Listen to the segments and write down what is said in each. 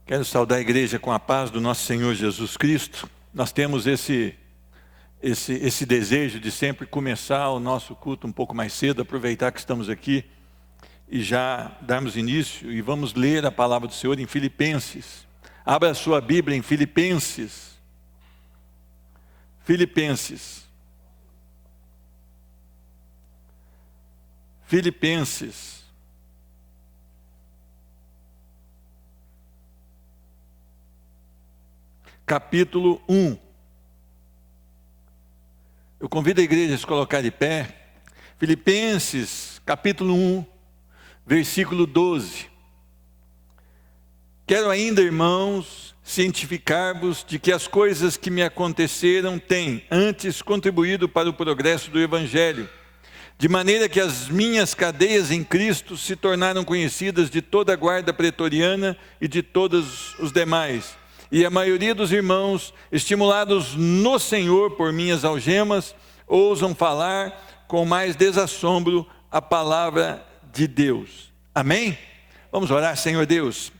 Quero saudar a igreja com a paz do nosso Senhor Jesus Cristo. Nós temos esse desejo de sempre começar o nosso culto um pouco mais cedo, aproveitar que estamos aqui e já darmos início e vamos ler a palavra do Senhor em Filipenses. Abra a sua Bíblia em Filipenses. Filipenses. Capítulo 1. Eu convido a igreja a se colocar de pé. Filipenses, capítulo 1, versículo 12. Quero ainda, irmãos, cientificar-vos de que as coisas que me aconteceram têm antes contribuído para o progresso do Evangelho, de maneira que as minhas cadeias em Cristo se tornaram conhecidas de toda a guarda pretoriana e de todos os demais. E a maioria dos irmãos, estimulados no Senhor por minhas algemas, ousam falar com mais desassombro a palavra de Deus. Amém? Vamos orar. Senhor Deus,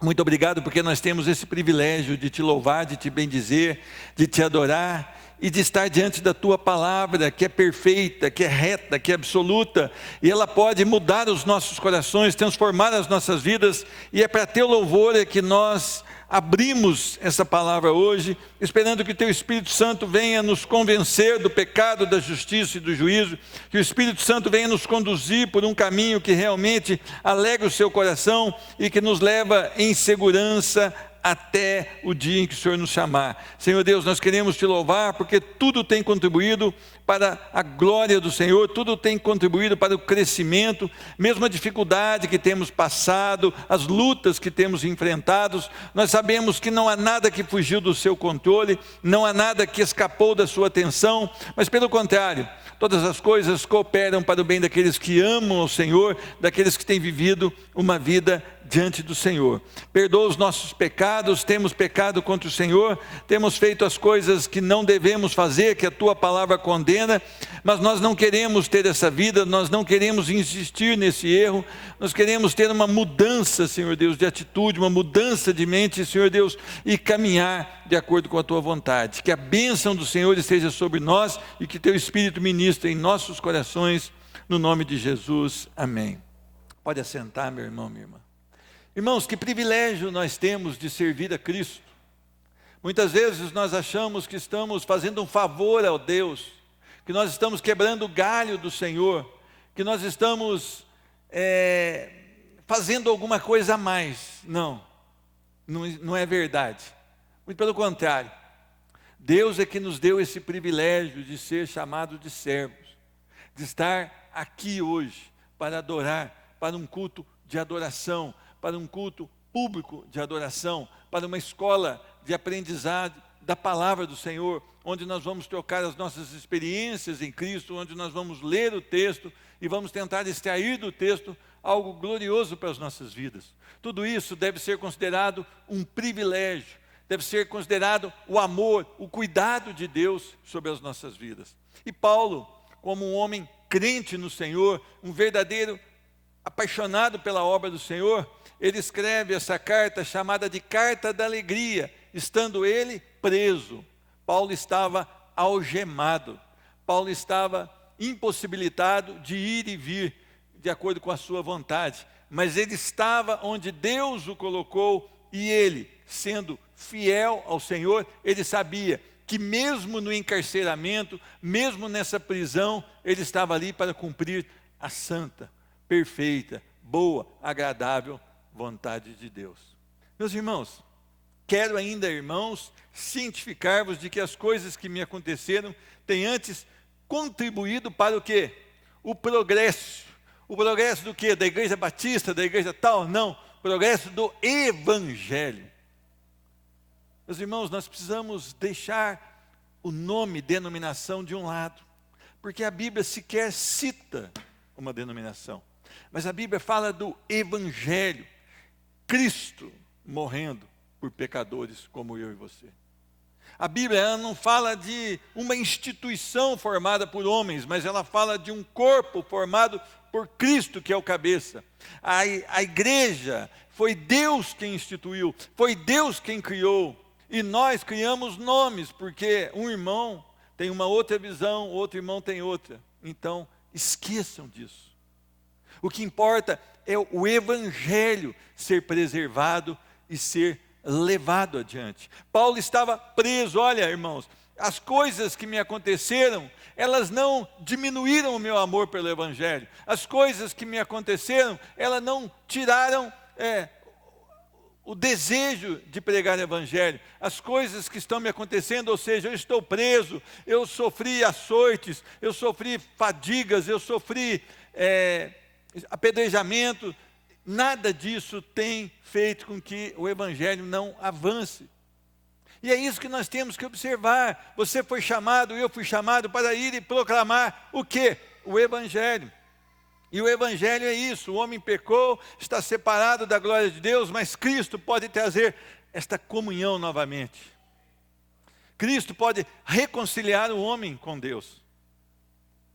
muito obrigado porque nós temos esse privilégio de te louvar, de te bendizer, de te adorar e de estar diante da tua palavra, que é perfeita, que é reta, que é absoluta, e ela pode mudar os nossos corações, transformar as nossas vidas, e é para teu louvor é que nós abrimos essa palavra hoje, esperando que teu Espírito Santo venha nos convencer do pecado, da justiça e do juízo, que o Espírito Santo venha nos conduzir por um caminho que realmente alegra o seu coração e que nos leva em segurança até o dia em que o Senhor nos chamar. Senhor Deus, nós queremos te louvar porque tudo tem contribuído para a glória do Senhor, tudo tem contribuído para o crescimento, mesmo a dificuldade que temos passado, as lutas que temos enfrentado, nós sabemos que não há nada que fugiu do seu controle, não há nada que escapou da sua atenção, mas pelo contrário, todas as coisas cooperam para o bem daqueles que amam o Senhor, daqueles que têm vivido uma vida diante do Senhor. Perdoa os nossos pecados, temos pecado contra o Senhor, temos feito as coisas que não devemos fazer, que a tua palavra condena, mas nós não queremos ter essa vida, nós não queremos insistir nesse erro, nós queremos ter uma mudança, Senhor Deus, de atitude, uma mudança de mente, Senhor Deus, e caminhar de acordo com a tua vontade. Que a bênção do Senhor esteja sobre nós e que teu Espírito ministre em nossos corações, no nome de Jesus, amém. Pode assentar, meu irmão, minha irmã. Irmãos, que privilégio nós temos de servir a Cristo. Muitas vezes nós achamos que estamos fazendo um favor ao Deus, que nós estamos quebrando o galho do Senhor, que nós estamos fazendo alguma coisa a mais. Não é verdade. Muito pelo contrário. Deus é que nos deu esse privilégio de ser chamado de servos, de estar aqui hoje para adorar, para um culto de adoração, para um culto público de adoração, para uma escola de aprendizado da palavra do Senhor, onde nós vamos trocar as nossas experiências em Cristo, onde nós vamos ler o texto e vamos tentar extrair do texto algo glorioso para as nossas vidas. Tudo isso deve ser considerado um privilégio, deve ser considerado o amor, o cuidado de Deus sobre as nossas vidas. E Paulo, como um homem crente no Senhor, um verdadeiro apaixonado pela obra do Senhor, ele escreve essa carta chamada de Carta da Alegria, estando ele preso. Paulo estava algemado, Paulo estava impossibilitado de ir e vir de acordo com a sua vontade, mas ele estava onde Deus o colocou e ele, sendo fiel ao Senhor, ele sabia que mesmo no encarceramento, mesmo nessa prisão, ele estava ali para cumprir a santa, perfeita, boa, agradável vontade de Deus. Meus irmãos, quero ainda, irmãos, cientificar-vos de que as coisas que me aconteceram têm antes contribuído para o quê? O progresso. O progresso do quê? Da igreja batista, da igreja tal? Não, progresso do Evangelho. Meus irmãos, nós precisamos deixar o nome, denominação de um lado, porque a Bíblia sequer cita uma denominação, mas a Bíblia fala do Evangelho, Cristo morrendo por pecadores como eu e você. A Bíblia ela não fala de uma instituição formada por homens, mas ela fala de um corpo formado por Cristo, que é o cabeça. A igreja foi Deus quem instituiu, foi Deus quem criou. E nós criamos nomes, porque um irmão tem uma outra visão, outro irmão tem outra. Então, esqueçam disso. O que importa é o evangelho ser preservado e ser levado adiante. Paulo estava preso. Olha, irmãos, as coisas que me aconteceram, elas não diminuíram o meu amor pelo evangelho. As coisas que me aconteceram, elas não tiraram o desejo de pregar o evangelho. As coisas que estão me acontecendo, ou seja, eu estou preso, eu sofri açoites, eu sofri fadigas, eu sofri apedrejamento, nada disso tem feito com que o evangelho não avance. E é isso que nós temos que observar. Você foi chamado, eu fui chamado para ir e proclamar o quê? O evangelho. E o evangelho é isso: o homem pecou, está separado da glória de Deus, mas Cristo pode trazer esta comunhão novamente. Cristo pode reconciliar o homem com Deus.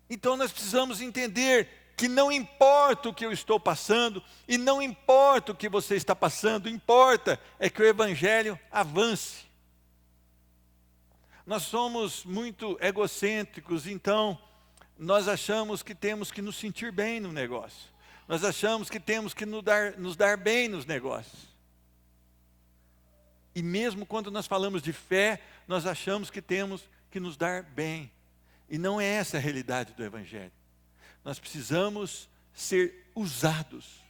Então nós precisamos entender que não importa o que eu estou passando, e não importa o que você está passando, importa é que o evangelho avance. Nós somos muito egocêntricos, então nós achamos que temos que nos sentir bem no negócio. Nós achamos que temos que nos dar bem nos negócios. E mesmo quando nós falamos de fé, nós achamos que temos que nos dar bem. E não é essa a realidade do evangelho. Nós precisamos ser usados,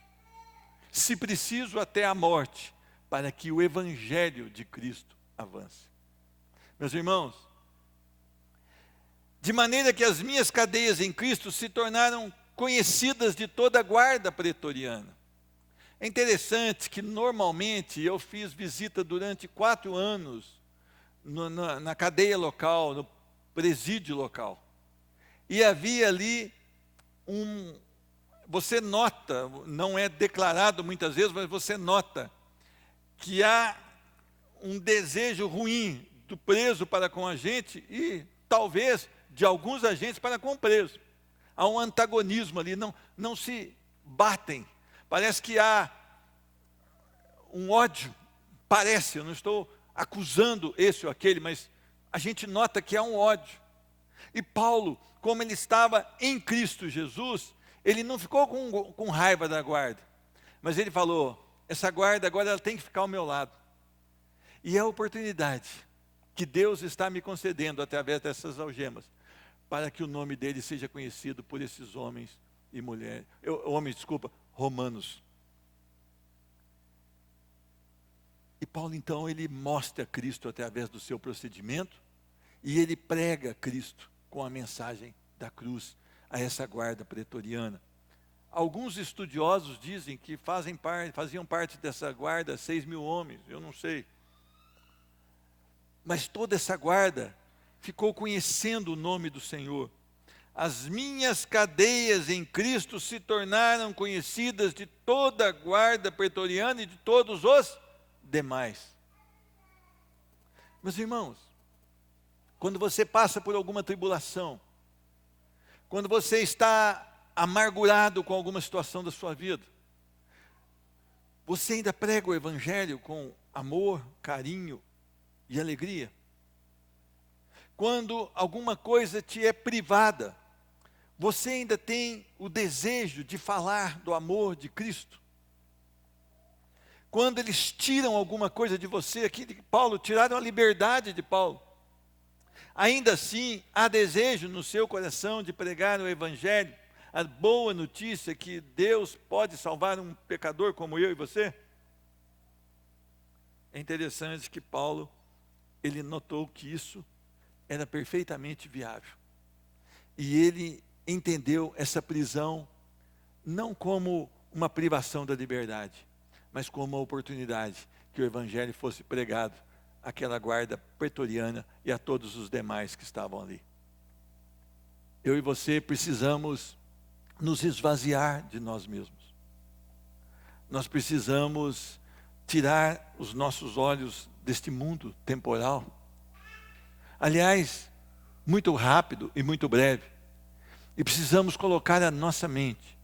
se preciso até a morte, para que o evangelho de Cristo avance. Meus irmãos, de maneira que as minhas cadeias em Cristo se tornaram conhecidas de toda a guarda pretoriana. É interessante que normalmente eu fiz visita durante 4 anos na cadeia local, no presídio local. E havia ali você nota, não é declarado muitas vezes, mas você nota que há um desejo ruim do preso para com a gente e talvez de alguns agentes para com o preso. Há um antagonismo ali, não se batem. Parece que há um ódio, parece, eu não estou acusando esse ou aquele, mas a gente nota que há um ódio. E Paulo, como ele estava em Cristo Jesus, ele não ficou com raiva da guarda, mas ele falou: essa guarda agora ela tem que ficar ao meu lado. E é a oportunidade que Deus está me concedendo através dessas algemas, para que o nome dele seja conhecido por esses homens e mulheres, romanos. E Paulo então, ele mostra Cristo através do seu procedimento, e ele prega Cristo com a mensagem da cruz a essa guarda pretoriana. Alguns estudiosos dizem que faziam parte dessa guarda 6.000 homens, eu não sei. Mas toda essa guarda ficou conhecendo o nome do Senhor. As minhas cadeias em Cristo se tornaram conhecidas de toda a guarda pretoriana e de todos os demais. Meus irmãos, quando você passa por alguma tribulação, quando você está amargurado com alguma situação da sua vida, você ainda prega o evangelho com amor, carinho e alegria? Quando alguma coisa te é privada, você ainda tem o desejo de falar do amor de Cristo? Quando eles tiram alguma coisa de você, aqui de Paulo, tiraram a liberdade de Paulo, ainda assim há desejo no seu coração de pregar o evangelho, a boa notícia que Deus pode salvar um pecador como eu e você? É interessante que Paulo, ele notou que isso era perfeitamente viável. E ele entendeu essa prisão não como uma privação da liberdade, mas como uma oportunidade que o evangelho fosse pregado àquela guarda pretoriana e a todos os demais que estavam ali. Eu e você precisamos nos esvaziar de nós mesmos. Nós precisamos tirar os nossos olhos deste mundo temporal Aliás, muito rápido e muito breve. E precisamos colocar a nossa mente,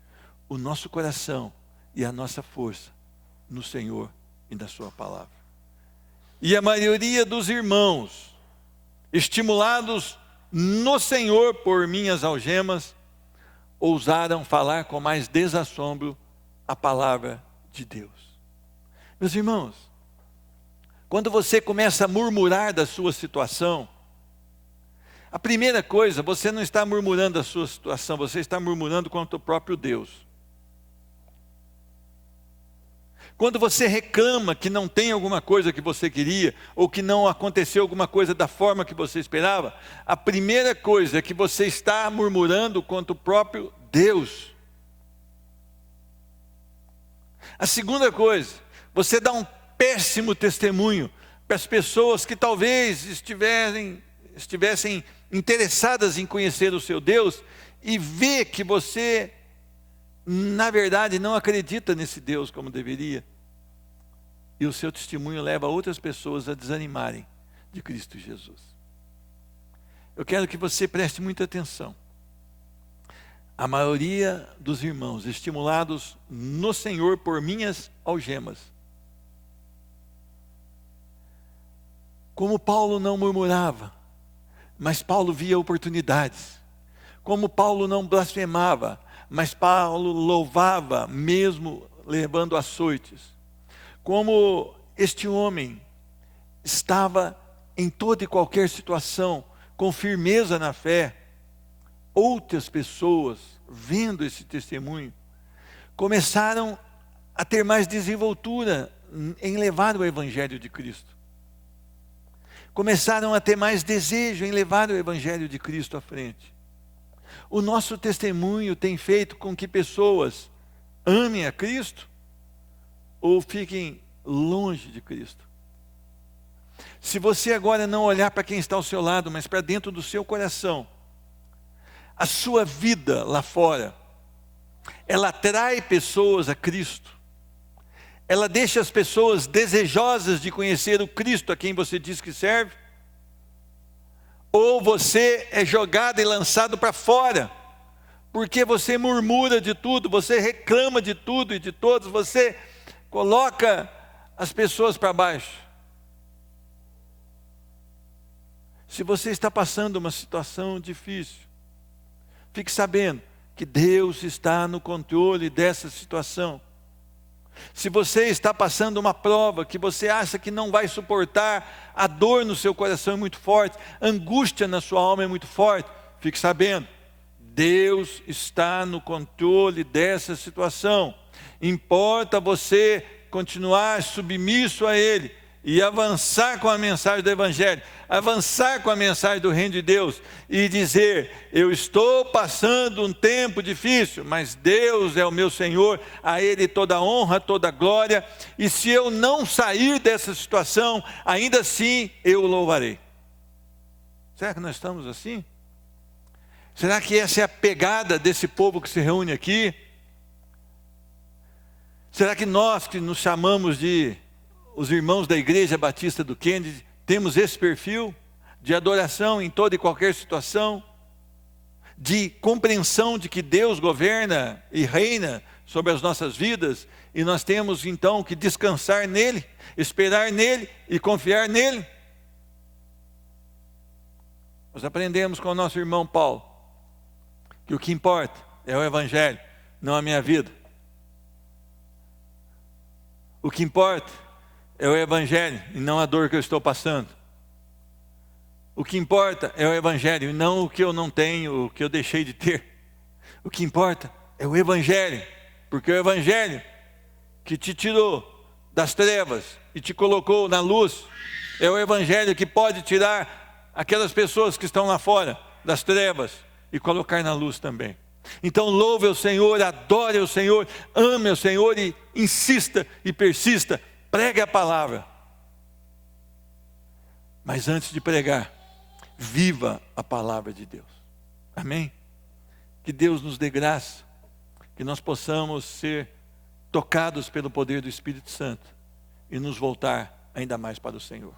o nosso coração e a nossa força no Senhor e na sua palavra. E a maioria dos irmãos, estimulados no Senhor por minhas algemas, ousaram falar com mais desassombro a palavra de Deus. Meus irmãos, quando você começa a murmurar da sua situação, a primeira coisa, você não está murmurando da sua situação, você está murmurando contra o próprio Deus. Quando você reclama que não tem alguma coisa que você queria, ou que não aconteceu alguma coisa da forma que você esperava, a primeira coisa é que você está murmurando contra o próprio Deus. A segunda coisa, você dá um péssimo testemunho para as pessoas que talvez estivessem interessadas em conhecer o seu Deus e ver que você, na verdade, não acredita nesse Deus como deveria. E o seu testemunho leva outras pessoas a desanimarem de Cristo Jesus. Eu quero que você preste muita atenção. A maioria dos irmãos, estimulados no Senhor por minhas algemas, como Paulo não murmurava, mas Paulo via oportunidades. Como Paulo não blasfemava, mas Paulo louvava, mesmo levando açoites. Como este homem estava em toda e qualquer situação, com firmeza na fé, outras pessoas, vendo esse testemunho, começaram a ter mais desenvoltura em levar o Evangelho de Cristo. Começaram a ter mais desejo em levar o Evangelho de Cristo à frente. O nosso testemunho tem feito com que pessoas amem a Cristo ou fiquem longe de Cristo. Se você agora não olhar para quem está ao seu lado, mas para dentro do seu coração, a sua vida lá fora, ela atrai pessoas a Cristo. Ela deixa as pessoas desejosas de conhecer o Cristo a quem você diz que serve? Ou você é jogado e lançado para fora, porque você murmura de tudo, você reclama de tudo e de todos, você coloca as pessoas para baixo. Se você está passando uma situação difícil, fique sabendo que Deus está no controle dessa situação. Se você está passando uma prova que você acha que não vai suportar, a dor no seu coração é muito forte, a angústia na sua alma é muito forte, fique sabendo, Deus está no controle dessa situação. Importa você continuar submisso a Ele e avançar com a mensagem do Evangelho, avançar com a mensagem do Reino de Deus e dizer, eu estou passando um tempo difícil, mas Deus é o meu Senhor, a Ele toda a honra, toda a glória, e se eu não sair dessa situação, ainda assim eu o louvarei. Será que nós estamos assim? Será que essa é a pegada desse povo que se reúne aqui? Será que nós que nos chamamos de os irmãos da Igreja Batista do Kennedy, temos esse perfil de adoração em toda e qualquer situação, de compreensão de que Deus governa e reina sobre as nossas vidas, e nós temos então que descansar nele, esperar nele e confiar nele? Nós aprendemos com o nosso irmão Paulo, que o que importa é o Evangelho, não a minha vida. O que importa é o Evangelho e não a dor que eu estou passando. O que importa é o Evangelho e não o que eu não tenho, o que eu deixei de ter. O que importa é o Evangelho, porque o Evangelho que te tirou das trevas e te colocou na luz, é o Evangelho que pode tirar aquelas pessoas que estão lá fora das trevas e colocar na luz também. Então louve o Senhor, adore o Senhor, ame o Senhor e insista e persista, pregue a palavra. Mas antes de pregar, viva a palavra de Deus. Amém? Que Deus nos dê graça, que nós possamos ser tocados pelo poder do Espírito Santo e nos voltar ainda mais para o Senhor.